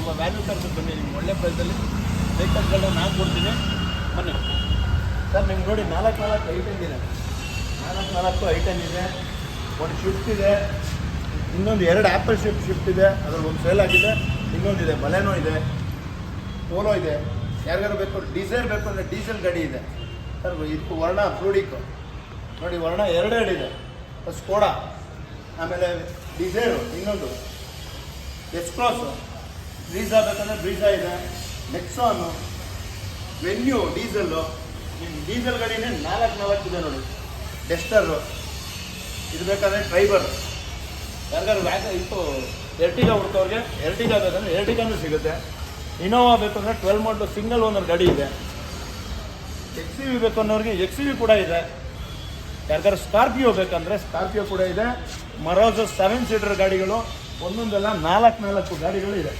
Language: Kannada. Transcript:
ನಮ್ಮ ವ್ಯಾಲ್ಯೂ ಟರ್ಮ್ಗೆ ಬನ್ನಿ, ನಿಮ್ಗೆ ಒಳ್ಳೆ ಪ್ರೈಸಲ್ಲಿ ವೆಹಿಕಲ್ಸ್ಗಳನ್ನ ನಾನು ಕೊಡ್ತೀನಿ ಬನ್ನಿ. ಸರ್ ನಿಮ್ಗೆ ನೋಡಿ 4 ಐಟನ್ ಇದೆ, 4 ಐಟನ್ ಇದೆ. ಒಂದು ಶಿಫ್ಟ್ ಇದೆ, ಇನ್ನೊಂದು 2 ಆ್ಯಪಲ್ ಶಿಫ್ಟ್ ಇದೆ, ಅದ್ರಲ್ಲಿ ಒಂದು ಸೇಲ್ ಆಗಿದೆ. ಇನ್ನೊಂದಿದೆ ಬಲೆನೋ ಇದೆ, ಪೋಲೋ ಇದೆ. ಯಾರಿಗಾರು ಬೇಕು ಡೀಸೆಲ್ ಬೇಕು ಅಂದರೆ ಡೀಸೆಲ್ ಗಾಡಿ ಇದೆ ಸರ್. ಇದು ವರ್ಣ ಫ್ಲೂಡಿಕ್ ನೋಡಿ, ವರ್ಣ 2 ಇದೆ. ಸ್ಕೋಡಾ, ಆಮೇಲೆ ಡೀಸೆಲು, ಇನ್ನೊಂದು ಎಸ್ ಕ್ರಾಸು, ಬ್ರೀಝಾ ಬೇಕಂದರೆ ಬ್ರೀಝಾ ಇದೆ, ನೆಕ್ಸಾನು, ವೆನ್ಯೂ ಡೀಸೆಲ್ಲು. ನಿಮ್ಮ ಡೀಸೆಲ್ ಗಾಡಿನೇ 4 ಇದೆ ನೋಡಿ. ಡೆಸ್ಟರು ಇದು ಬೇಕಾದರೆ ಟ್ರೈಬರ್. ಯಾರಿಗಾರು ಇತ್ತು ಎರ್ಟಿಗಾ ಹುಡ್ಕೋರಿಗೆ ಎರ್ಟಿಗಾ ಬೇಕಂದರೆ ಎರ್ಟಿಗಾನು ಸಿಗುತ್ತೆ. ಇನೋವಾ ಬೇಕು ಅಂದರೆ 12 ಮಾಡಲು ಸಿಂಗಲ್ ಓನರ್ ಗಾಡಿ ಇದೆ. XUV ಬೇಕು ಅನ್ನೋರಿಗೆ XUV ಕೂಡ ಇದೆ. ಯಾರಿಗಾರು ಸ್ಕಾರ್ಪಿಯೋ ಬೇಕಂದರೆ ಸ್ಕಾರ್ಪಿಯೋ ಕೂಡ ಇದೆ. ಮರೋಜ್ 7 ಸೀಟರ್ ಗಾಡಿಗಳು, ಒಂದೊಂದೆಲ್ಲ 4 ಗಾಡಿಗಳು ಇದೆ.